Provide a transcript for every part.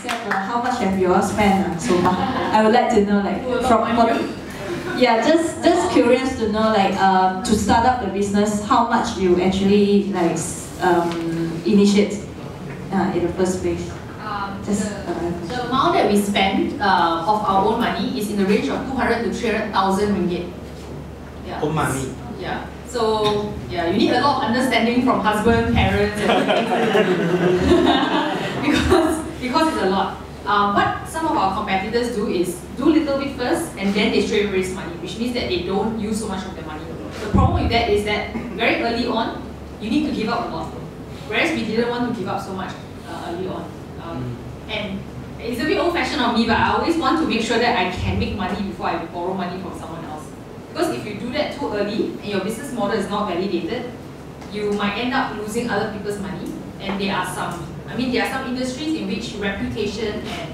except how much have you all spent so far? I would like to know, like, from what, yeah, just curious to know, like, to start up the business, how much you actually like initiate in the first place. The amount that we spend of our own money is in the range of 200 to 300,000 ringgit. Yeah. Own money. Yeah. So yeah, you need a lot of understanding from husband, parents, and because it's a lot. What some of our competitors do is do a little bit first and then they straight raise money, which means that they don't use so much of their money. The problem with that is that very early on, you need to give up a lot. Whereas we didn't want to give up so much early on. And it's a bit old-fashioned of me, but I always want to make sure that I can make money before I borrow money from someone else. Because if you do that too early and your business model is not validated, you might end up losing other people's money. And there are some industries in which reputation and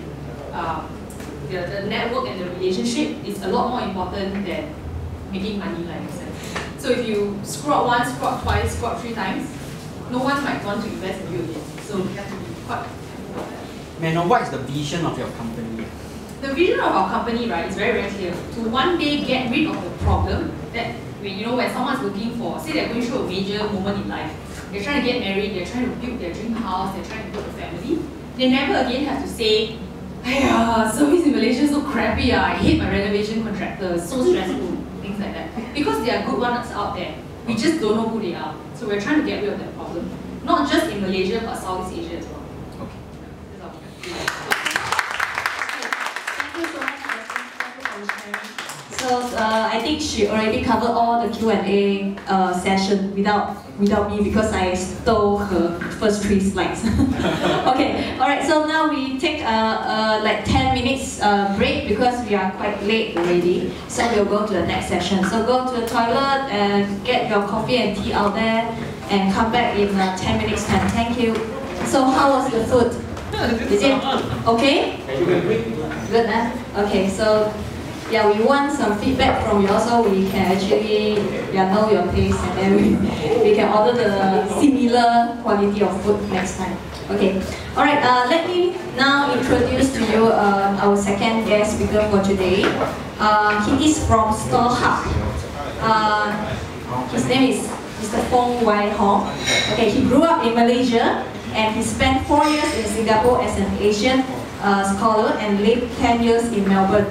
the network and the relationship is a lot more important than making money, like I said. So if you screw up once, screw up twice, screw up 3 times, no one might want to invest in you again. So you have to be quite careful about that. May I know what is the vision of your company? The vision of our company, right, is very, very clear. To one day get rid of the problem that, when someone's looking for, say they're going through a major moment in life, they're trying to get married, they're trying to build their dream house, they're trying to build a family, they never again have to say, "Aiya, service in Malaysia is so crappy, I hate my renovation contractors, so stressful," things like that. Because there are good ones out there, we just don't know who they are. So we're trying to get rid of that problem. Not just in Malaysia, but Southeast Asia as well. Okay. So I think she already covered all the Q&A session without me because I stole her first 3 slides. Okay, all right. So now we take like 10 minutes break because we are quite late already. So we'll go to the next session. So go to the toilet and get your coffee and tea out there, and come back in 10 minutes time. Thank you. So how was the food? Is it okay? Good, huh? Okay, so yeah, we want some feedback from you so we can actually know your taste, and then we can order the similar quality of food next time. Okay, alright, let me now introduce to you our second guest speaker for today. He is from Storehub. His name is Mr. Fong. Okay, he grew up in Malaysia and he spent 4 years in Singapore as an Asian scholar and lived 10 years in Melbourne.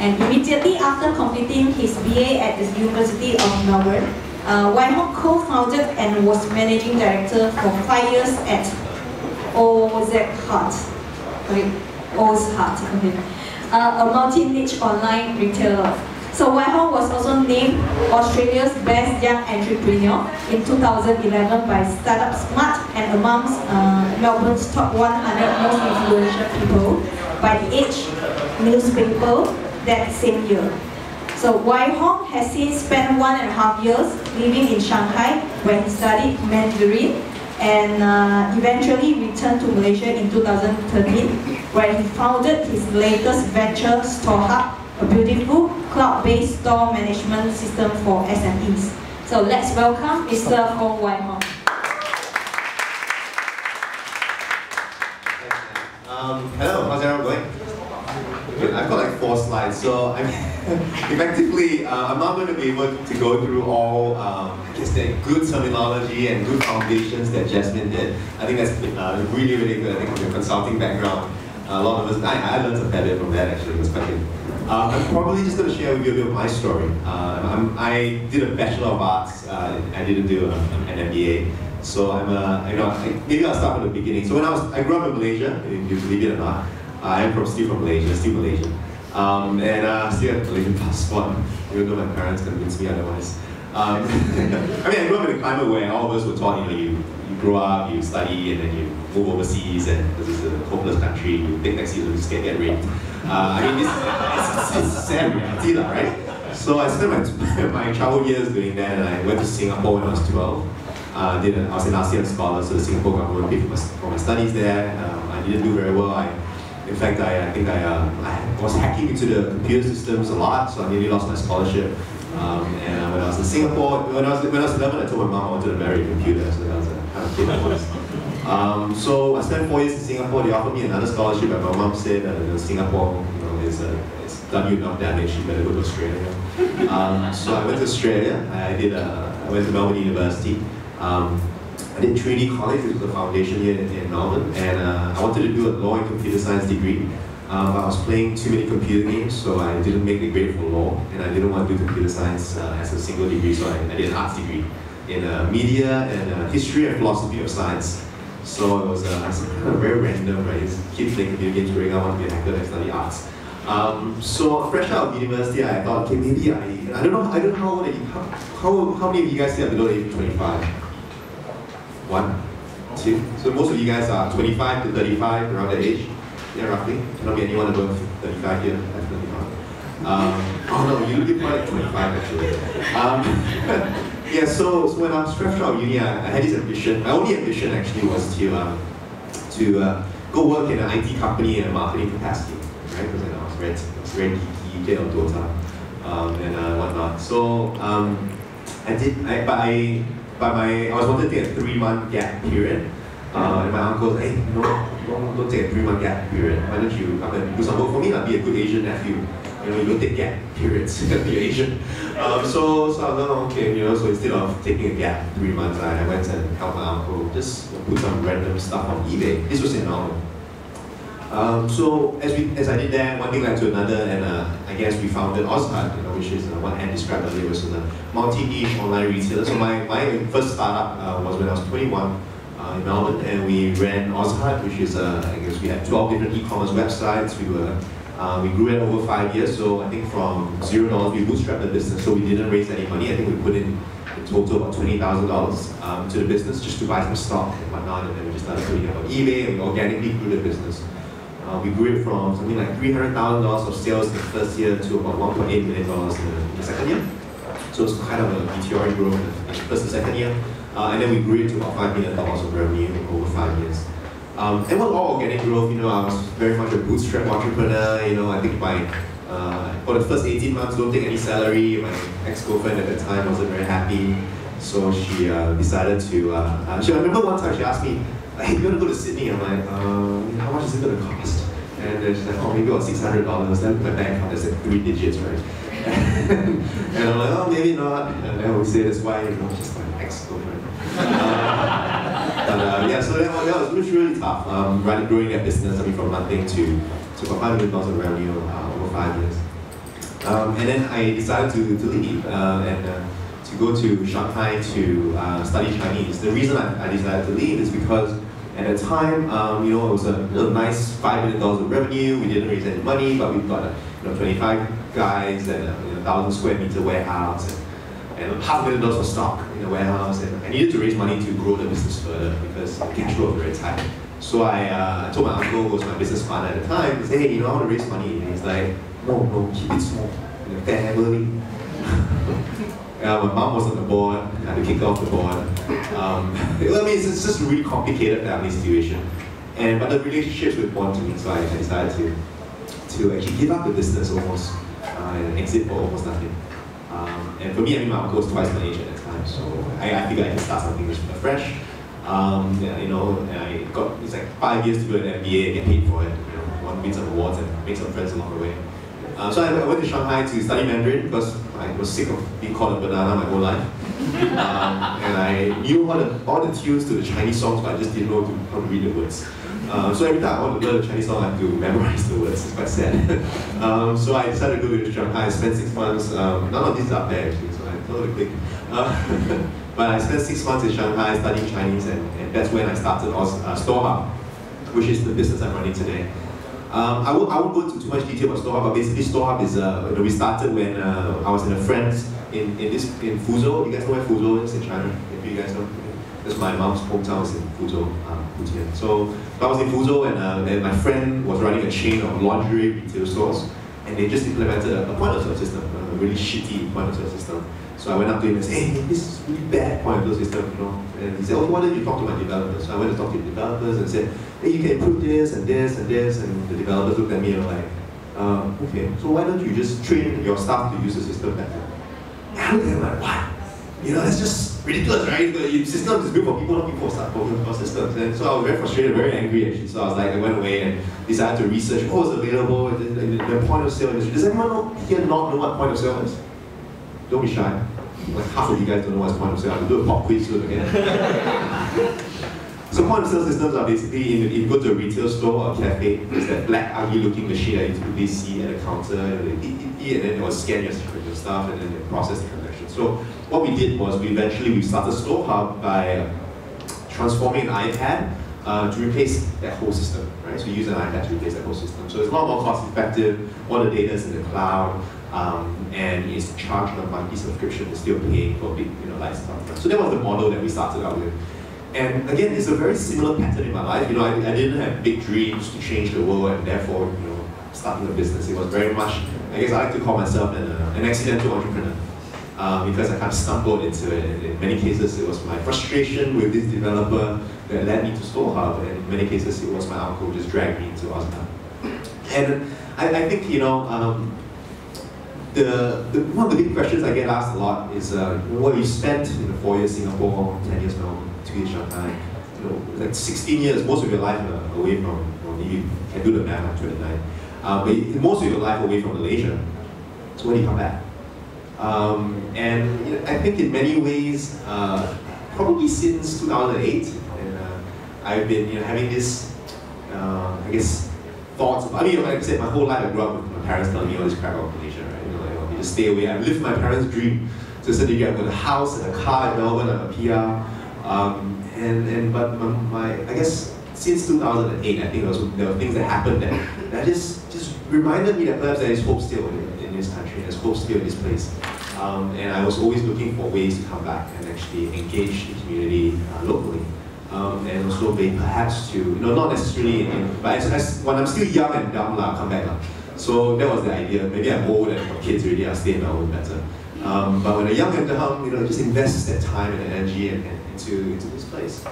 And immediately after completing his BA at the University of Melbourne, Hong co-founded and was managing director for 5 years at Oz Heart, okay, a multi-niche online retailer. So Hong was also named Australia's Best Young Entrepreneur in 2011 by Startup Smart and amongst Melbourne's top 100 most influential people by the Age newspaper that same year. So Hong has since spent 1.5 years living in Shanghai, where he studied Mandarin and eventually returned to Malaysia in 2013, where he founded his latest venture, Storehub, a beautiful cloud-based store management system for SMEs. So let's welcome Mr. Fong Hong. Hello, how's everyone going? Good. I've got like 4 slides, so I'm effectively I'm not going to be able to go through all the good terminology and good foundations that Jasmine did. I think that's really, really good. I think from your consulting background, a lot of us, I learned a fair bit from that actually. It was quite good. I'm probably just going to share with you a bit of my story. I did a Bachelor of Arts. I didn't do an MBA. So maybe I'll start from the beginning. So I grew up in Malaysia, if you believe it or not. I'm still from Malaysia, still Malaysian. And still have a Malaysian passport, even though my parents convinced me otherwise. I grew up in a climate where all of us were taught, you grow up, you study, and then you move overseas, and this is a hopeless country, you take taxis, you just get raped. It's sad reality, right? So I spent my childhood years doing that, and I went to Singapore when I was 12. I was an ASEAN scholar, so the Singapore government paid for my studies there. I didn't do very well. In fact, I think I was hacking into the computer systems a lot, so I nearly lost my scholarship. And when I was in Singapore, when I was 11, I told my mom I wanted to marry a computer, so that was the kind of kid I was. So I spent 4 years in Singapore. They offered me another scholarship, but my mom said Singapore, it's done you enough damage. You better go to Australia. So I went to Australia. I went to Melbourne University. I did Trinity College, which was a foundation here in Melbourne, and I wanted to do a law and computer science degree. But I was playing too many computer games, so I didn't make the grade for law, and I didn't want to do computer science as a single degree, so I did an arts degree in media and history and philosophy of science. So it was kind of very random, right? Just keep playing computer games, growing up, I want to be a hacker and study arts. So fresh out of university, I thought, okay, maybe I don't know how many of you guys here are below the age of 25? 1, 2. So most of you guys are 25 to 35, around that age. Yeah, roughly. Cannot be anyone above 35 here, definitely not. Oh no, you look more like 25 actually. Yeah, so when I was fresh out of uni, I had this ambition. My only ambition actually was to go work in an IT company in a marketing capacity, right? Because I was very geeky, played on Dota, and whatnot. So I did, I was wanted to take a 3-month gap period. And my uncle was like, hey, no, don't take a 3-month gap period. Why don't you come and do some work for me? Be a good Asian nephew. You don't take gap periods, you're Asian. So I was like, oh, okay, so instead of taking a gap 3 months, I went and helped my uncle just put some random stuff on eBay. This was in Melbourne. So as I did that, one thing led to another, and I guess we founded Ozhut, which is what Anne described earlier, was a multi-niche online retailer. So my first startup was when I was 21. In Melbourne, and we ran Ozhut, which is I guess we had 12 different e-commerce websites. We grew it over 5 years. So I think from $0 we bootstrapped the business. So we didn't raise any money. I think we put in total about $20,000 to the business just to buy some stock and whatnot. And then we just started putting it on eBay, and we organically grew the business. We grew it from something like $300,000 of sales in the first year to about $1.8 million in the second year. So it's kind of a meteoric growth in the first and second year. And then we grew it to about $5 million of revenue over 5 years. And it was all organic growth. I was very much a bootstrap entrepreneur. I think for the first 18 months, don't take any salary. My ex-girlfriend at the time wasn't very happy, so she decided to. I remember one time she asked me, "Hey, you want to go to Sydney?" I'm like, "How much is it going to cost?" And then she's like, "Oh, maybe about $600." Then my bank account is like 3 digits, right? And I'm like, "Oh, maybe not." And then we say that's why she's my ex-girlfriend. Yeah, so that was really tough. Growing that business, from nothing to about $5 million of revenue over 5 years. And then I decided to leave and to go to Shanghai to study Chinese. The reason I decided to leave is because at the time, it was a nice $5 million of revenue. We didn't raise any money, but we've got 25 guys and a 1,000 square meter warehouse. And $500,000 for stock in the warehouse, and I needed to raise money to grow the business further because the cash flow was very tight. So I told my uncle, who was my business partner at the time, he said, "Hey, I want to raise money." And he's like, "No, keep it small, family." My mom was on the board, I had to kick her off the board. It's just a really complicated family situation. But the relationships were important to me, so I decided to actually give up the business almost and exit for almost nothing. And for me, my uncle was twice my age at that time, so I figured I can start something fresh. It's like 5 years to do an MBA and get paid for it. Win some awards and make some friends along the way. So I went to Shanghai to study Mandarin because I was sick of being called a banana my whole life. And I knew all the tunes to the Chinese songs, but I just didn't know how to read the words. So every time I want to learn a Chinese song, I have to memorize the words. It's quite sad. So I decided to go to Shanghai. I spent 6 months. None of this is up there actually, so I told her to click. But I spent 6 months in Shanghai studying Chinese, and that's when I started Storehub, which is the business I'm running today. I won't go into too much detail about Storehub, but basically Storehub is we started when I was in a friend's in Fuzhou. You guys know where Fuzhou is in China? If you guys know. That's my mom's hometown was in Fuzhou, Putian. So I was in Fuzhou, and my friend was running a chain of lingerie retail stores, and they just implemented a point-of-sale system, a really shitty point-of-sale system. So I went up to him and said, "Hey, this is really bad point-of-sale system, And he said, "Oh, why don't you talk to my developers?" So I went to talk to the developers and said, "Hey, you can improve this and this and this." And the developers looked at me and were like, "Okay, so why don't you just train your staff to use the system better?" And I looked at him like, "What? That's just ridiculous, right? The system is built for people, not people for systems. And so I was very frustrated, very angry actually. So I was like, I went away and decided to research what was available in the point of sale industry. Does anyone here not know what point of sale is? Don't be shy. Like half of you guys don't know what's point of sale. I'll do a pop quiz soon again. So point of sale systems are basically, if you go to a retail store or a cafe, it's that black, ugly looking machine that you typically see at a counter, and then it will scan your stuff and then they process the transaction. So what we did was we started Storehub by transforming an iPad to replace that whole system, right? So we use an iPad to replace that whole system. So it's a lot more cost effective, all the data is in the cloud, and it's charged on a monthly subscription, it's still paying for big lifestyle. So that was the model that we started out with. And again, it's a very similar pattern in my life. I didn't have big dreams to change the world and therefore, starting a business. It was very much, I guess I like to call myself an accidental entrepreneur. Because I kind of stumbled into it. And in many cases, it was my frustration with this developer that led me to Storehub, and in many cases, it was my uncle who just dragged me into Oscar. And I think, one of the big questions I get asked a lot is, what you spent in 4 years Singapore, 10 years Melbourne, 2 years Shanghai, like 16 years, most of your life away from, you can do the math, I'm 29, but most of your life away from Malaysia. So when do you come back? And I think in many ways, probably since 2008, and I've been having this, I guess, thoughts. Like I said, my whole life I grew up with my parents telling me all this crap about Malaysia, right? You just stay away. I lived my parents' dream to a certain degree. I've got a house and a car in Melbourne. I'm a PR, but I guess since 2008, I think there were things that happened that just reminded me that perhaps there is hope still in this country, there's hope still in this place. And I was always looking for ways to come back and actually engage the community locally. And also perhaps to, not necessarily, but when I'm still young and dumb, I'll come back. So that was the idea. Maybe I'm old and got kids already, I'll stay in Melbourne better. But when I'm young and dumb, just invest that time and energy into this place.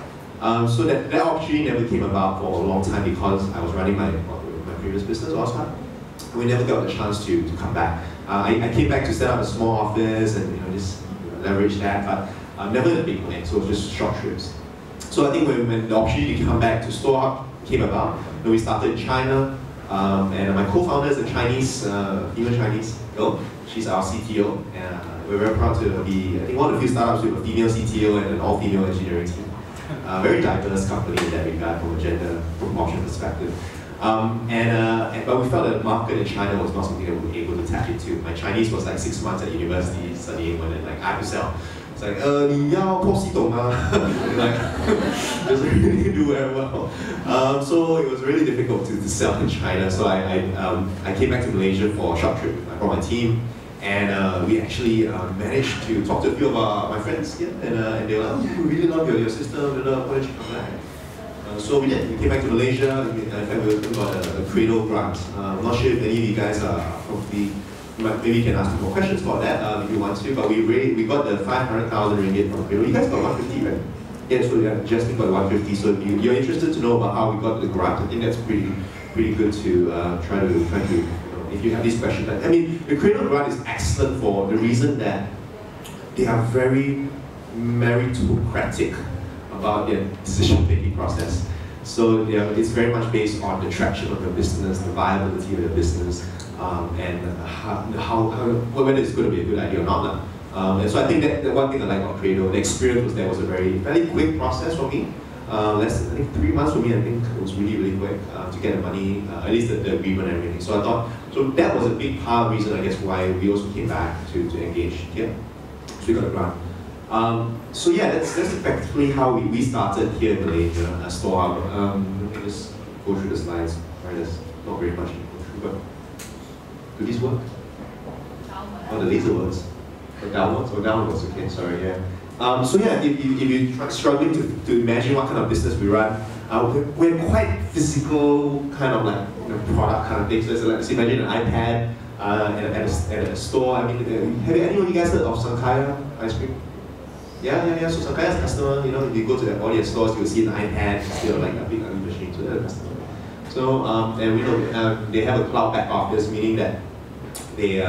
So that opportunity never came about for a long time because I was running my previous business, Oscar. We never got the chance to come back. I came back to set up a small office and just leverage that, but never in a big way, so it was just short trips. So I think when the opportunity to come back to Storehub came about, we started in China, and my co-founder is a Chinese, female Chinese girl. She's our CTO, and we're very proud to be, I think, one of the few startups with a female CTO and an all-female engineering team. Very diverse company in that regard from a gender proportion perspective. But we felt that the market in China was not something that we were able to tap into. My Chinese was like 6 months at university studying, and I had to sell. It's like, 你要破系统吗? Like, doesn't really do very well. So it was really difficult to sell in China. So I came back to Malaysia for a short trip. I brought my team, and we actually managed to talk to a few of my friends here, and they were like, oh, we really love your system, why don't you come back? So we did. We came back to Malaysia. In fact, we got a Cradle grant. I'm not sure if any of you guys are probably, maybe you can ask me more questions about that if you want to. But we got the 500,000 ringgit from Cradle. You guys got 150, right? Yeah, so yeah, Justin got 150. So if you're interested to know about how we got the grant, I think that's pretty good to try to if you have these questions. I mean, the Cradle grant is excellent for the reason that they are very meritocratic about their decision-making process. So it's very much based on the traction of your business, the viability of your business, and whether it's going to be a good idea or not. And so I think that the one thing I like about Cradle, the experience was a very quick process for me. Less than, I think, 3 months for me. I think it was really quick to get the money, at least the agreement and everything. So I thought, so that was a big part of the reason, I guess, why we also came back to engage here. So we got a grant. So yeah, that's effectively how we started here in Malaysia at Storehub. Let me just go through the slides. Right, there's not very much to go through, but do these work? Oh, the laser works. Or downwards? Or downwards, okay, sorry, yeah. So yeah, if you're struggling to imagine what kind of business we run, we're quite physical kind of like product kind of things. So let's imagine an iPad at a store. I mean, have anyone of you guys heard of Sankaya ice cream? Yeah. So Sankaya's customer, if you go to all their stores, you'll see an iPad instead of like a big ugly machine. So they're the customer. So and we know they have a cloud back office, meaning that they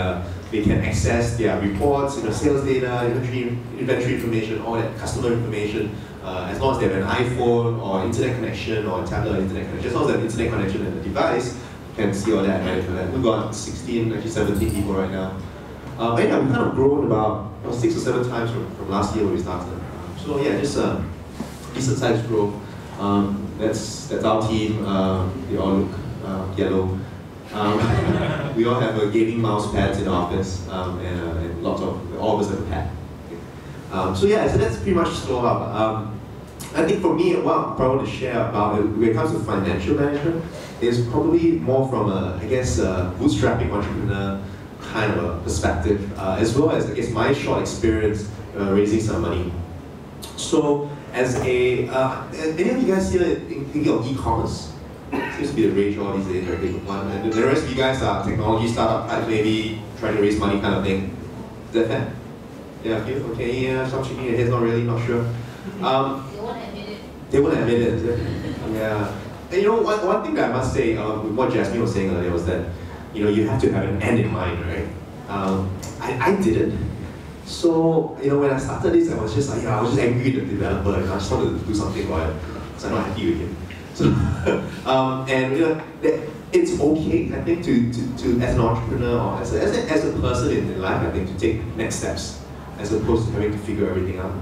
they can access their reports, sales data, inventory information, all that customer information, as long as they have an iPhone or internet connection or a tablet or internet connection. As long as they have internet connection and the device, you can see all that, manage all that. We've got 16, actually 17 people right now. And yeah, we've kind of grown about 6 or 7 times from last year when we started. So yeah, just a decent sized growth. That's our team. They all look yellow. We all have gaming mouse pads in the office, and lots of, all of us have a pad. So yeah, so that's pretty much Storehub. I think for me, what I'm proud to share about it when it comes to financial management is probably more from a, I guess, bootstrapping entrepreneur kind of a perspective, as well as, I guess, my short experience raising some money. So, as a, any of you guys here thinking of e-commerce? Seems to be the rage all these days, right? Big one. And the rest of you guys are technology startup type, maybe trying to raise money kind of thing. Is that fair? Yeah, okay, yeah, stop shaking your head, not really, not sure. They won't admit it. They won't admit it, is it? Yeah. And one thing that I must say, what Jasmine was saying earlier was that, you have to have an end in mind, right? I didn't. So, when I started this, I was just like, I was just angry with the developer, and I just wanted to do something about it, because I'm not happy with him. So, and it's okay, I think, to as an entrepreneur or as a person in life, I think, to take next steps, as opposed to having to figure everything out.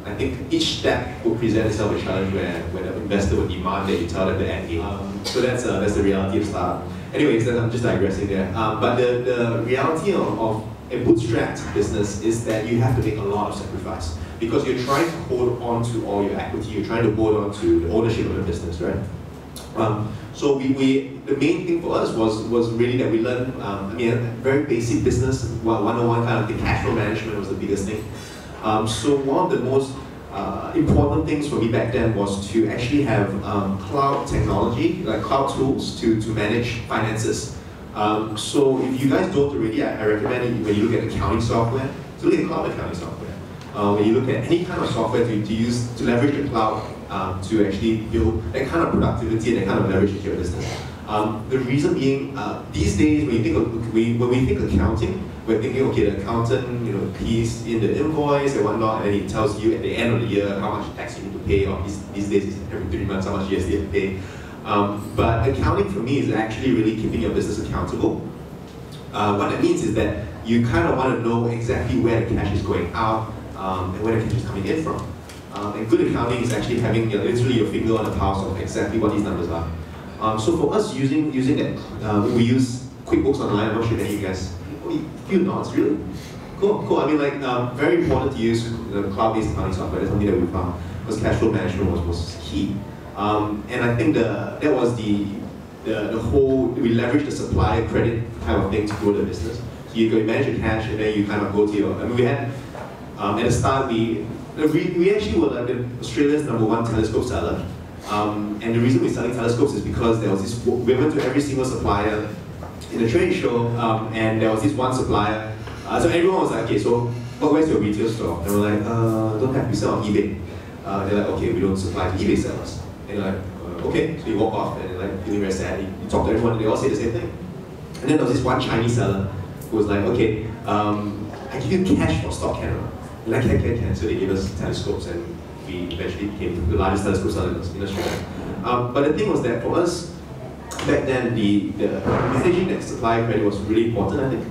I think each step will present itself a challenge where the investor will demand that you tell them the end game. So that's the reality of startup. Anyways, I'm just digressing there. But the reality of a bootstrapped business is that you have to make a lot of sacrifice, because you're trying to hold on to all your equity, you're trying to hold on to the ownership of the business, right? So the main thing for us was really that we learned, very basic business, 101 kind of thing. Cash flow management was the biggest thing. So one of the most important things for me back then was to actually have cloud technology, like cloud tools to manage finances. So if you guys don't already, I recommend when you look at accounting software, to look at cloud accounting software. When you look at any kind of software to leverage the cloud to actually build that kind of productivity and that kind of leverage into your business. The reason being, these days when we think accounting, we're thinking, okay, the accountant, keys in the invoice and whatnot, and then it tells you at the end of the year how much tax you need to pay, or these days it's every 3 months how much GST you have to pay. But accounting for me is actually really keeping your business accountable. What that means is that you kind of want to know exactly where the cash is going out and where the cash is coming in from. And good accounting is actually having literally your finger on the pulse of exactly what these numbers are. So for us using that, we use QuickBooks Online. I'm not sure if any of you guys, few nods, really? Cool. I mean, very important to use cloud-based accounting software. That's something that we found, because cash flow management was key. And I think that was the whole, we leverage the supply credit kind of thing to grow the business. So you go manage your cash, and then you kind of go to your, we had, at the start, we actually were like Australia's #1 telescope seller. And the reason we're selling telescopes is because there was this, we went to every single supplier in the trade show, and there was this one supplier. So everyone was like, okay, so where's your retail store? And we're like, don't have, we sell on eBay. They're like, okay, we don't supply to eBay sellers. And you're like, okay, so you walk off, and you're like feeling very sad. You talk to everyone, and they all say the same thing. And then there was this one Chinese seller who was like, okay, I give you cash for stock camera. Like, can. So they gave us telescopes, and we eventually became the largest telescope seller in Australia. But the thing was that for us, back then, the managing that supply credit was really important, I think.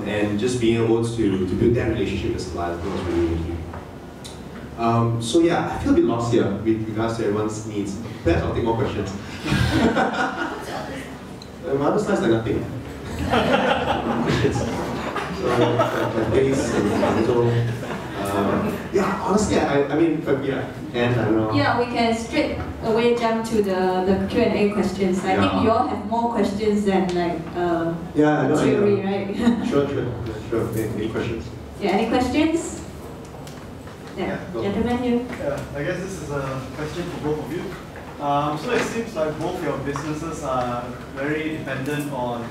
And just being able to build that relationship with suppliers was really, really key. So yeah, I feel a bit lost here with regards to everyone's needs. Perhaps I'll take more questions. My other slides are nothing. So, my face and so, yeah, honestly, I mean, and I don't know. Yeah, we can straight away jump to the Q&A questions. I think you all have more questions than theory, right? Sure. Any questions? Yeah, any questions? Yeah, gentlemen here. Yeah, I guess this is a question for both of you. So it seems like both your businesses are very dependent on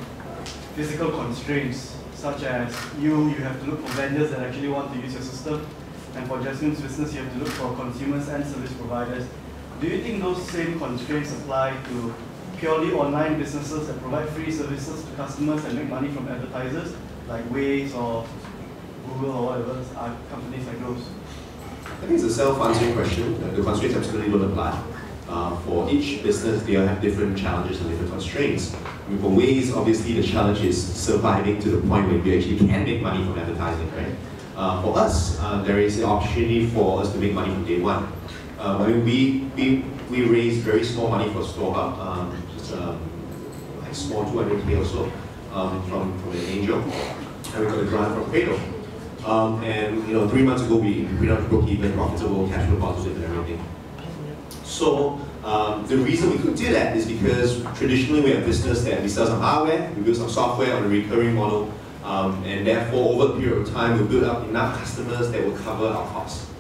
physical constraints, such as you have to look for vendors that actually want to use your system, and for Jasmine's business, you have to look for consumers and service providers. Do you think those same constraints apply to purely online businesses that provide free services to customers and make money from advertisers? like Waze or Google or whatever are companies like those? I think it's a self-answering question. The constraints absolutely don't apply. For each business, they have different challenges and different constraints. I mean, for Waze, obviously the challenge is surviving to the point where you actually can make money from advertising, right? For us, there is the opportunity for us to make money from day one. I mean, we raised very small money for Storehub, just like small 200K or so from an angel, and we got a grant from Cradle. And 3 months ago, we pretty much broke even, profitable, cash flow positive, and everything. So the reason we could do that is because traditionally we have business that we sell some hardware, we build some software on a recurring model, and therefore over a period of time we build up enough customers that will cover our costs,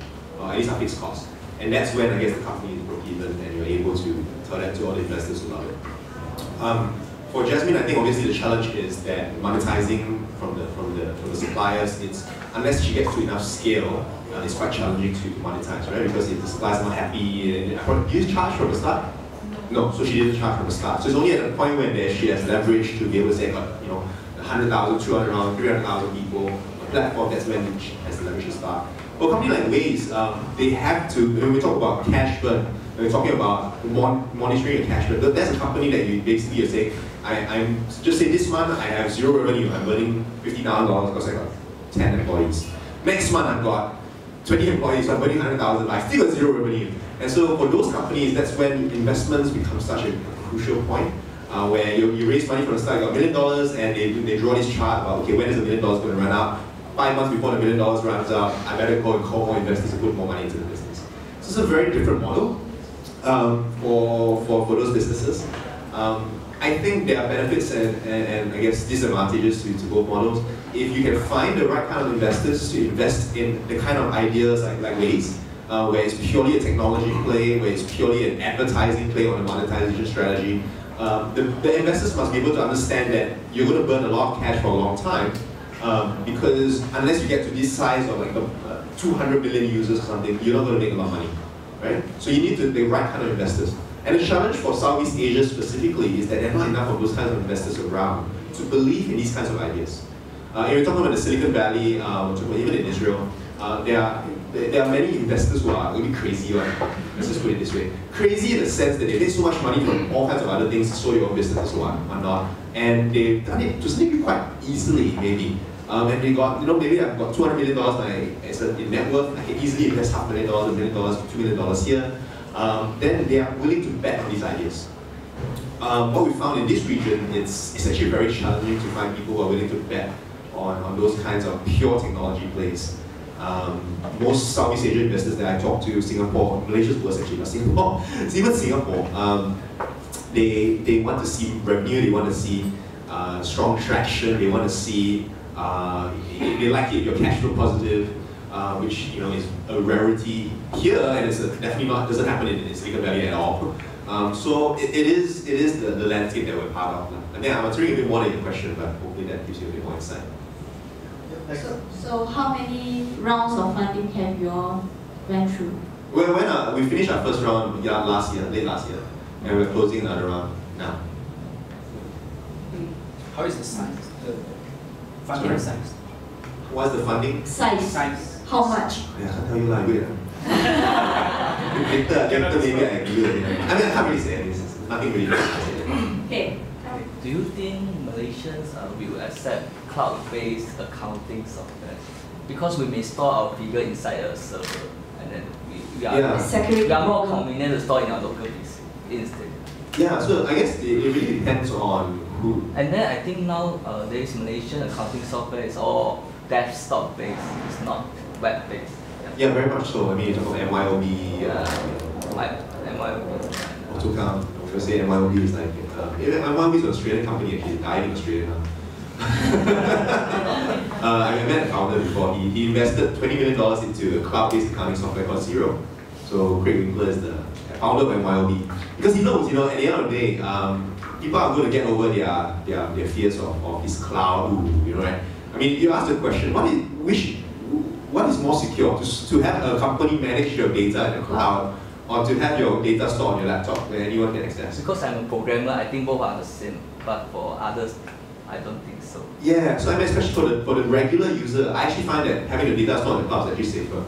at least our fixed costs. And that's when I guess the company is broke even and you're able to tell that to all the investors who love it. For Jasmine, I think obviously the challenge is that monetizing from the suppliers, it's unless she gets to enough scale, it's quite challenging to monetize, right? Because if the supplier's not happy, do you charge from the start? No, so she didn't charge from the start. So it's only at the point when she has leverage to be able to say, 100,000, 200,000, 300,000 people, a platform, that's when she has the leverage to start. For a company like Waze, they have to, when we talk about cash burn, when we're talking about monitoring your cash burn, that's a company that you basically say, I'm just say this month I have zero revenue, I'm burning $50,000 because I got 10 employees. Next month I've got 20 employees, so I'm burning 100,000, but I still got zero revenue. And so for those companies, that's when investments become such a crucial point, where you raise money from the start, you got $1 million, and they draw this chart about, okay, when is the $1 million going to run out? 5 months before the $1 million runs out, I better go and call more investors to put more money into the business. So it's a very different model for those businesses. I think there are benefits and I guess disadvantages to both models. If you can find the right kind of investors to invest in the kind of ideas like Waze, where it's purely a technology play, where it's purely an advertising play on a monetization strategy, the investors must be able to understand that you're going to burn a lot of cash for a long time, because unless you get to this size of like 200 million users or something, you're not going to make a lot of money, right? So you need the right kind of investors. And the challenge for Southeast Asia specifically is that there are not enough of those kinds of investors around to believe in these kinds of ideas. If you're talking about the Silicon Valley, even in Israel, there are many investors who are really crazy, let's just put it this way. Crazy in the sense that they make so much money from all kinds of other things, so your own business and so on, whatnot. And they've done it to maybe quite easily, maybe. And they got, maybe I've got $200 million in net worth, I can easily invest $500,000, $1 million, $2 million here. Then they are willing to bet on these ideas. What we found in this region, it's actually very challenging to find people who are willing to bet on those kinds of pure technology plays. Most Southeast Asian investors that I talk to, Singapore, Malaysia's worse actually, not Singapore, even Singapore, they want to see revenue, they want to see strong traction, they want to see, they like it, your cash flow positive, which is a rarity here, and it's definitely doesn't happen in Silicon Valley at all. So it is the landscape that we're part of. And then I'm answering a bit more than your question, but hopefully that gives you a bit more insight. So how many rounds of funding have you all went through? Well, we finished our first round late last year, and we're closing another round now. How is the size? The funding size? What's the funding? Size. How much? Yeah, I can't tell you like wait. Later maybe I give you. I can't really say anything. Nothing really. Okay. Do you think Malaysians will accept cloud-based accounting software? Because we may store our figure inside a server, and then we are more convenient to store in our local PC instead. Yeah, so I guess it really depends on who. And then I think now this Malaysian accounting software is all desktop-based, it's not web-based. Yeah, very much so. I mean, you talk about MYOB, like MYOB. Autocam. We say MYOB is like MYOB is an Australian company actually, died in Australia now. I met the founder before. He invested $20 million into a cloud-based accounting software called Xero. So Craig Winkler is the founder of MYOB. Because he knows, at the end of the day, people are going to get over their fears of this cloud, right? I mean, you ask the question, what is more secure? To have a company manage your data in the cloud, or to have your data stored on your laptop where anyone can access? Because I'm a programmer, I think both are the same. But for others, I don't think so. Yeah, so I mean, especially for the regular user, I actually find that having the data store in the cloud is actually safer.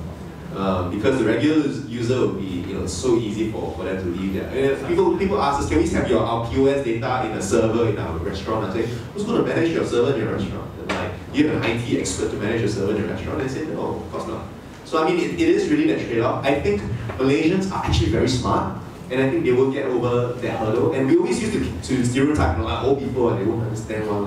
Because the regular user will be, it's so easy for them to leave there. People ask us, can we have our POS data in a server in our restaurant? I say, who's going to manage your server in your restaurant? And like, you have an IT expert to manage your server in your restaurant? They say, no, of course not. So I mean, it is really that trade-off. I think Malaysians are actually very smart, and I think they will get over that hurdle. And we always used to stereotype, like old people, and they won't understand one,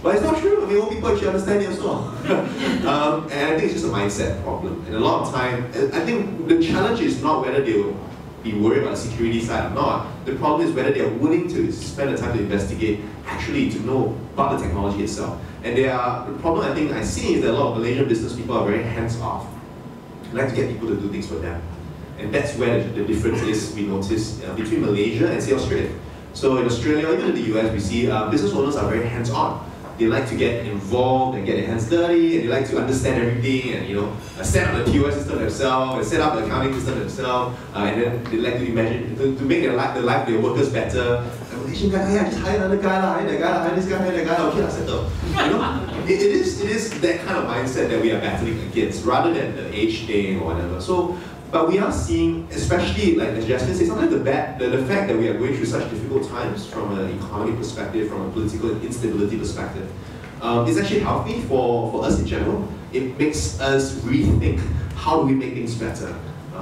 But it's not true. I mean, old people actually understand it as well. And I think it's just a mindset problem. And a lot of time, I think the challenge is not whether they will be worried about the security side or not. The problem is whether they are willing to spend the time to investigate, actually to know about the technology itself. And the problem I think I see is that a lot of Malaysian business people are very hands-off. They like to get people to do things for them. And that's where the difference is, we notice, between Malaysia and, say, Australia. So in Australia, or even in the US, we see business owners are very hands-on. They like to get involved and get their hands dirty, and they like to understand everything, and set up the POS system themselves, and set up the accounting system themselves, and then they like to imagine, to make the life of their workers better. And Malaysian guy, yeah, just hire another guy, hire that guy, hire this guy, hire that guy, okay, I'll settle. It is that kind of mindset that we are battling against, rather than the age thing or whatever. So, but we are seeing, especially like as Jasmine said, sometimes the fact that we are going through such difficult times from an economic perspective, from a political instability perspective, is actually healthy for us in general. It makes us rethink how do we make things better,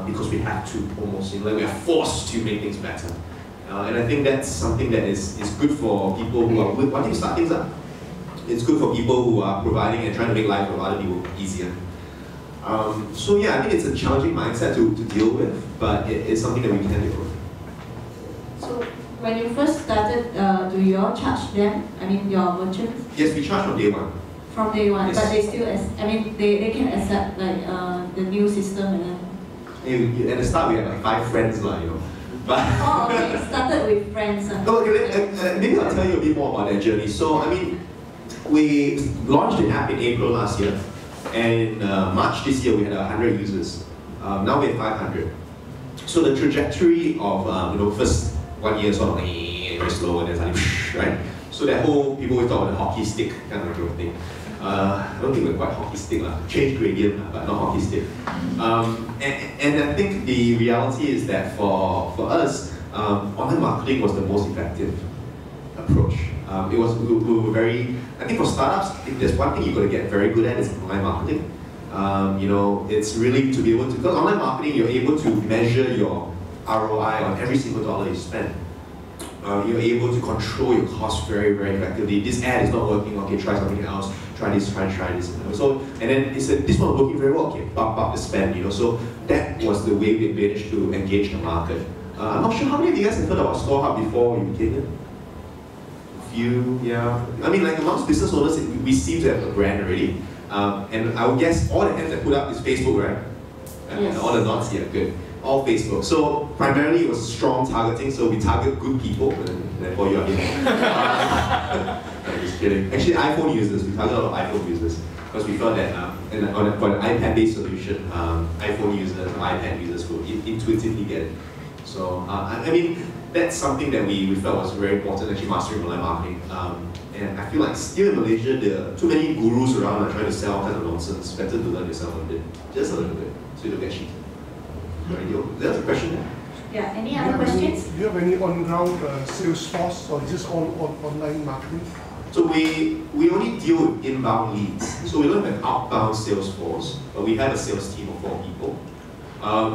because we have to almost, like we are forced to make things better. And I think that's something that is good for people who are wanting to start things up. It's good for people who are providing and trying to make life of other people easier. So yeah, I think it's a challenging mindset to deal with, but it's something that we can deal with. So when you first started, do you all charge them? I mean, your merchants? Yes, we charge from day one. From day one, yes. But they still, they can accept like the new system and then. At the start, we had like 5 friends, But oh, okay. It started with friends. Okay, maybe I'll tell you a bit more about that journey. So I mean, we launched the app in April last year. And in March this year, we had 100 users. Now we have 500. So the trajectory of, first 1 year sort of very slow, and then suddenly, right? So that whole, people always talk about the hockey stick kind of thing. I don't think we're quite hockey stick, change gradient, but not hockey stick. And I think the reality is that for us, online marketing was the most effective approach. We were very, I think for startups, if there's one thing you've got to get very good at, is online marketing. It's really to be able to, because online marketing, you're able to measure your ROI on every single dollar you spend. You're able to control your costs very, very effectively. This ad is not working, okay, try something else, try this. So, and then this one is working very well, okay, bump up the spend, So that was the way we managed to engage the market. I'm not sure how many of you guys have heard about Storehub before you came in? Yeah. I mean, like amongst business owners, we seem to have a brand already. And I would guess all the ads that put up is Facebook, right? Yes. All the nods, yeah, good. All Facebook. So primarily it was strong targeting, so we target good people, and therefore you are here. I'm just kidding. Actually, iPhone users, we target a lot of iPhone users, because we felt that for an iPad-based solution, iPhone users or iPad users will intuitively get it. So, I mean, that's something that we felt was very important, actually mastering online marketing. And I feel like still in Malaysia, there are too many gurus around trying to sell all kinds of nonsense. Better to learn yourself a bit, just a little bit, so you don't get cheated. There's a question there. Yeah, any other questions? Do you have any on-ground sales force, or just all online marketing? So we only deal with inbound leads. So we don't have an outbound sales force, but we have a sales team of 4 people.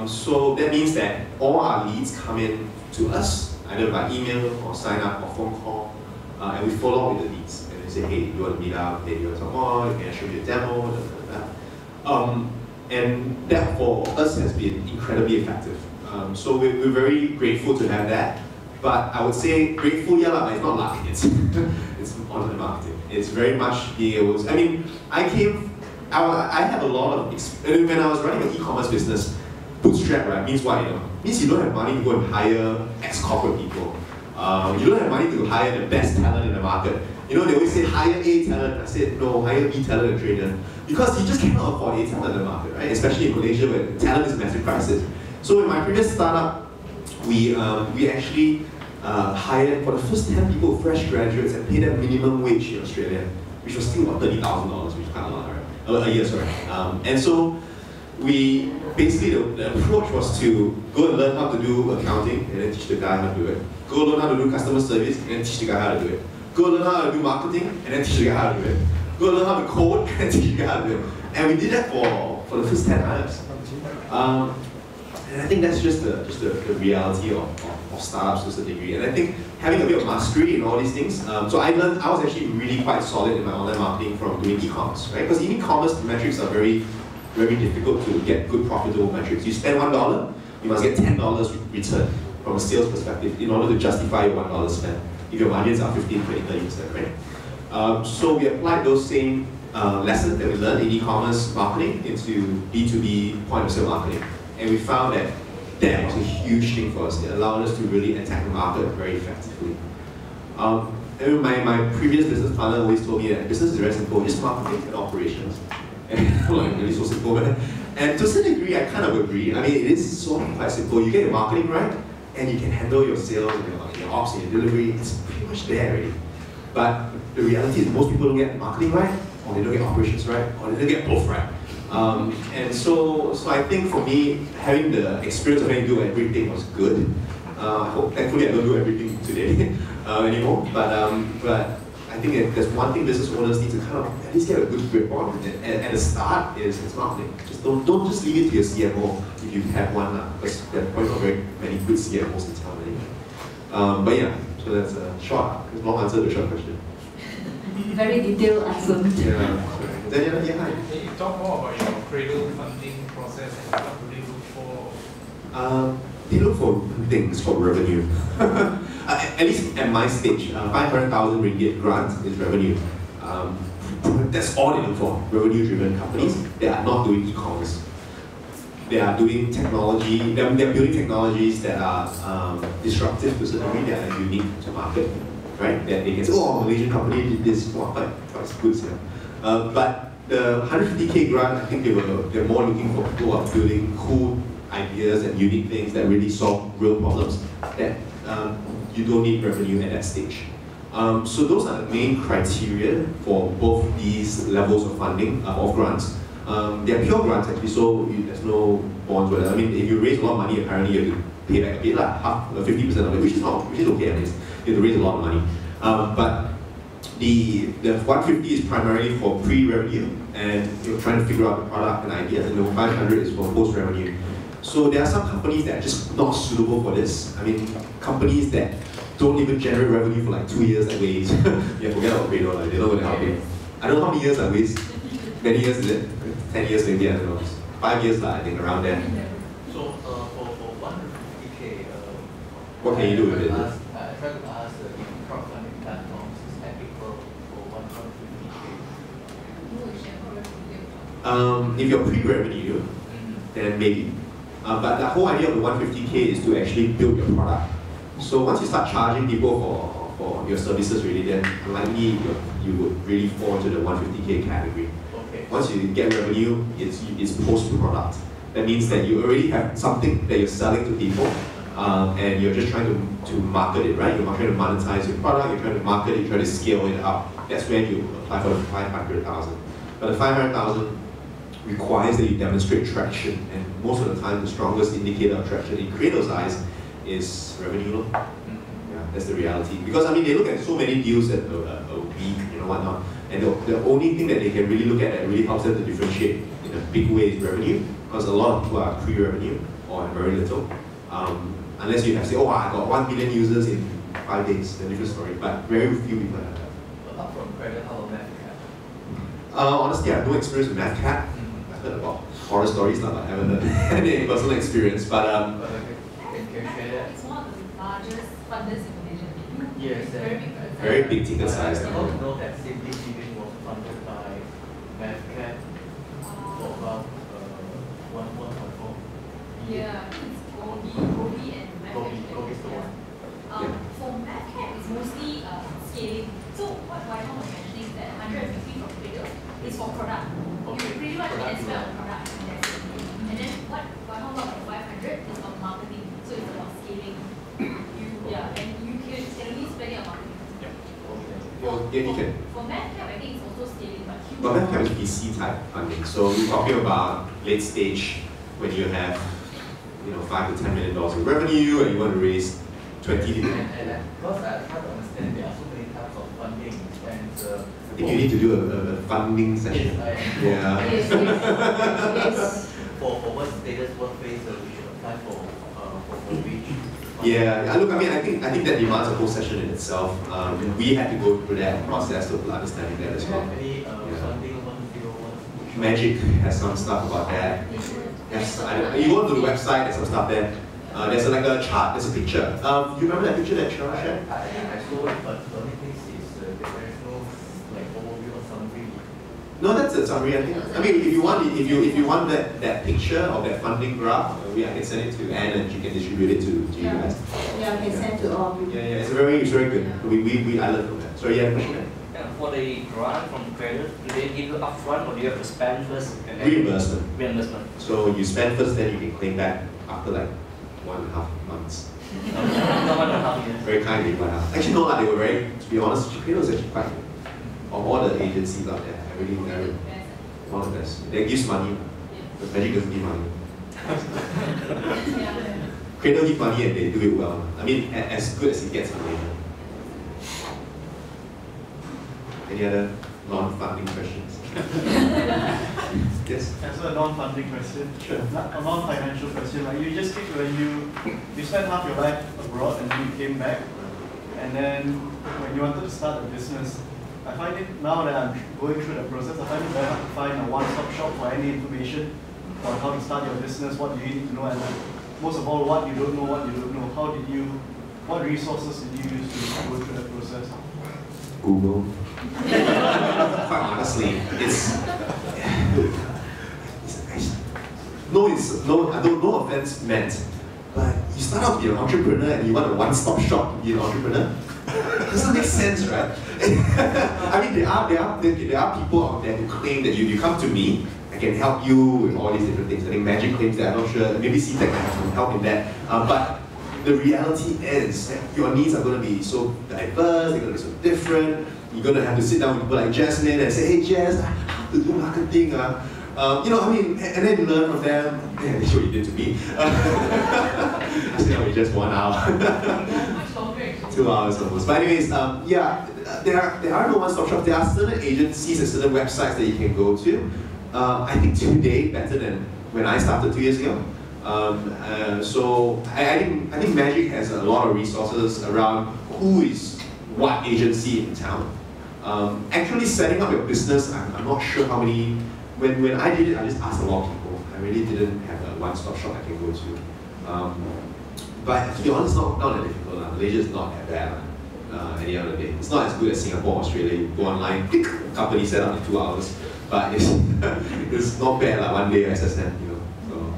So that means that all our leads come in to us, either by email or sign up or phone call, and we follow up with the leads. And we say, hey, you want to meet up? Hey, you want to talk more? Can I show you a demo? And that for us has been incredibly effective. So we're very grateful to have that. But I would say grateful, yeah, but it's not luck. It's online marketing. It's very much being able to, I mean, I have a lot of experience. When I was running an e-commerce business, bootstrap, right, means what, means you don't have money to go and hire ex-corporate people. You don't have money to hire the best talent in the market. They always say hire A talent. I said no, hire B talent and trainer. Because you just cannot afford A talent in the market, right? Especially in Malaysia where talent is a massive crisis. So in my previous startup, we actually hired for the first 10 people, fresh graduates, and paid them minimum wage in Australia, which was still about $30,000, which is quite a lot, right? A year, sorry. And so we basically the approach was to go and learn how to do accounting and then teach the guy how to do it. Go learn how to do customer service and then teach the guy how to do it. Go learn how to do marketing and then teach the guy how to do it. Go learn how to code and then teach the guy how to do it. And we did that for the first 10 hires. And I think that's just the reality of startups to a certain degree. And I think having a bit of mastery in all these things, so I was actually really quite solid in my online marketing from doing e-commerce, right? Because in e-commerce, the metrics are very, very difficult to get good profitable metrics. You spend $1, you must get $10 return from a sales perspective in order to justify your $1 spend. If your margins are 15, 20, 30%, right? So we applied those same lessons that we learned in e-commerce marketing into B2B point of sale marketing. And we found that that was a huge thing for us. It allowed us to really attack the market very effectively. And my previous business partner always told me that business is very simple, just marketing and operations. And I'm like, really so simple, man. And to a certain degree, I kind of agree. I mean, it is so quite simple. You get your marketing right, and you can handle your sales and your ops and your delivery. It's pretty much there already. But the reality is most people don't get marketing right, or they don't get operations right, or they don't get both right. And so I think for me, having the experience of having to do everything was good. Thankfully, I don't do everything today anymore. But I think that there's one thing business owners need to kind of at least get a good grip on. And at the start is marketing. Just don't just leave it to your CMO if you have one, because there are probably not very many good CMOs in town anyway. But yeah, so that's a long answer to a short question. Very detailed answer. Yeah. Then, yeah, hi. Can you talk more about your cradle funding process and what do they look for? They look for things for revenue. At least at my stage, 500,000 ringgit grant is revenue. That's all they look for. Revenue-driven companies that are not doing e-commerce. They are doing technology. They're building technologies that are disruptive to a certain degree, that are unique to market, right? That they can say, oh, a Malaysian company did this. Wow, quite good. Yeah. But the 150K grant, I think they're more looking for people who are building cool ideas and unique things that really solve real problems that you don't need revenue at that stage. So those are the main criteria for both these levels of funding, of grants. They're pure grants actually, so there's no bonds. I mean, if you raise a lot of money, apparently you have to pay back a bit, like half, 50% of it, which is okay at least. You have to raise a lot of money. But the 150 is primarily for pre-revenue, and you're trying to figure out the product and ideas, and the 500 is for post-revenue. So there are some companies that are just not suitable for this. I mean, companies that don't even generate revenue for like 2 years at least. Yeah, forget about Cradle, like, they're not going to help you. I don't know how many years I waste. Many years is it? 10 years maybe, I don't know. 5 years, I think, around there. So for 150K, what can you do with it? I try to ask if crowdfunding platforms is ethical for 150K. If you're pre-revenue, then maybe. But the whole idea of the 150K is to actually build your product. So once you start charging people for your services, really, then likely you would really fall into the 150K category. Okay. Once you get revenue, it's post-product. That means that you already have something that you're selling to people, and you're just trying to market it, right? You're trying to monetize your product, you're trying to market it, you're trying to scale it up. That's when you apply for the 500,000. But the 500,000 requires that you demonstrate traction, and most of the time the strongest indicator of traction in Cradle's eyes is revenue. Yeah, that's the reality. Because I mean, they look at so many deals a week, whatnot, and the only thing that they can really look at that really helps them to differentiate in a big way is revenue, because a lot of people are pre-revenue or have very little. Unless you have say, oh, I got 1 million users in 5 days, then different story. But very few people have that. Apart from credit, how about MathCat? Honestly, I have no experience with MathCat. I've heard about horror stories, but I haven't had any personal experience. But can you share that? It's one of the largest funders in Malaysia. Yes, very big ticket size. I want to know that Simply Living was funded by MathCat for about 1.4. Yeah, it's Gobi and MathCat. Gobi is the one. For MathCat, it's mostly scaling. So what Wyman was mentioning is that 150 from Cradle is for product. Okay. You pretty much can spell product, and that's it. And then what Wyman got for 500 is for marketing. So it's about scaling. And you Yeah, you can. For MedCap, I think it's also scaling, but But MedCap is VC type funding. So we're talking about late stage when you have $5 to $10 million in revenue and you want to raise 20 to because I try to understand there are so many types of funding and I think you need to do a funding session. Yeah. Yes. For what status, what phase we should apply for which? Yeah, look, I think that demands a whole session in itself. We had to go through that process of understanding that as well. Magic has some stuff about that. You go to the website, there's some stuff there. There's like a chart, there's a picture. You remember that picture that Cheryl shared? I saw it, but the only thing is there is no overview or summary. No, that's a summary. I think. I mean, if you want that picture or that funding graph, I can send it to Anne and she can distribute it to you guys. Yeah, I can send to all of you. Yeah, it's very good. I learned from that. So you had a question? For the grant from credit, do they give you upfront or do you have to spend first? And then Reimbursement. Reimbursement. So you spend first, then you can claim back after like 1.5 months. No, 1.5 years. Very kindly, but actually no, they were very. To be honest, Credit was actually quite good. Of all the agencies out there, they're one of the best. They give money, but Magic doesn't give money. Cradle give money and they do it well. I mean, as good as it gets in Malaysia. Any other non-funding questions? Yes? Answer a non-funding question. Sure. A non-financial question. Like you just think when you spent half your life abroad and then you came back, and then when you wanted to start a business, I find it now that I'm going through the process, I find it very hard to find a one-stop shop for any information on how to start your business, what do you need to know, and most of all, what you don't know, what resources did you use to go through the process? Google. Quite honestly, no offense meant, but you start out to be an entrepreneur and you want a one-stop shop to be an entrepreneur. Doesn't make sense, right? I mean, there are people out there who claim that you come to me, I can help you with all these different things. I think Magic claims that, I'm not sure, maybe CTech can have some help in that. But the reality is that your needs are going to be so diverse, they're going to be so different. You're going to have to sit down with people like Jasmine and say, hey Jess, how to do marketing? And then you learn from them. Yeah, that's what you did to me. I said, oh, just 1 hour. 2 hours almost. But anyways, there are no one-stop shops. There are certain agencies and certain websites that you can go to. I think today better than when I started 2 years ago. So I think Magic has a lot of resources around who is what agency in town. Actually setting up your business, I'm not sure how many. When I did it, I just asked a lot of people. I really didn't have a one-stop shop I can go to. But to be honest, not that difficult. Malaysia is not that bad any other day. It's not as good as Singapore, Australia. You go online, click, company set up in 2 hours. But it's not bad. One day SSN, So,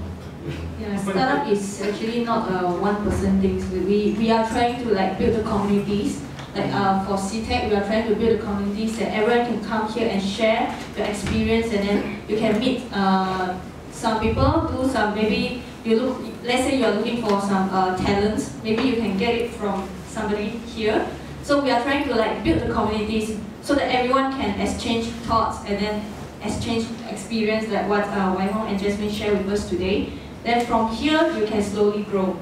yeah, startup is actually not a one-person thing. We are trying to build the communities. For CTech, we are trying to build the communities that everyone can come here and share your experience, and then you can meet some people, maybe let's say you are looking for some talents, maybe you can get it from somebody here. So we are trying to build the communities so that everyone can exchange thoughts and then exchange experience like what Wai Hong and Jasmine shared with us today. Then from here, you can slowly grow.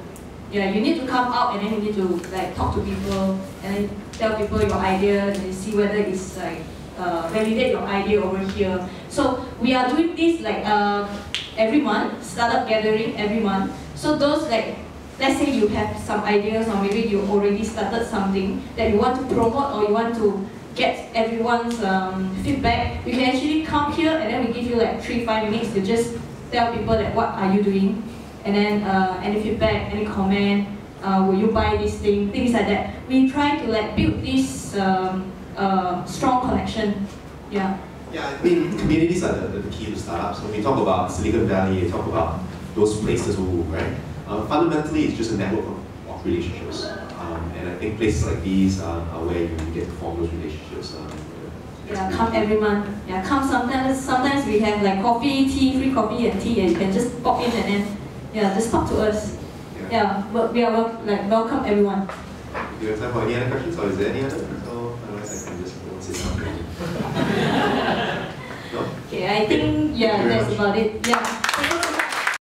Yeah, you need to come out and then you need to talk to people and then tell people your idea and see whether it's validate your idea over here. So we are doing this every month, startup gathering every month. So those let's say you have some ideas or maybe you already started something that you want to promote or you want to get everyone's feedback, you can actually come here and then we give you 3-5 minutes to just tell people what are you doing. And then any feedback, any comment, will you buy this thing, things like that. We try to build this strong connection. Yeah. Yeah, I mean, communities are the key to startups. When we talk about Silicon Valley, we talk about those places right? Fundamentally, it's just a network of relationships. And I think places like these are where you get to form those relationships. Yeah, come every month. Yeah, come sometimes. Sometimes we have coffee, tea, free coffee and tea, and you can just pop in and then just talk to us. Yeah, but we are welcome everyone. Do you have time for any other questions, or is there any other? So otherwise I can just go and sit Okay, I think, yeah, that's about it. Yeah.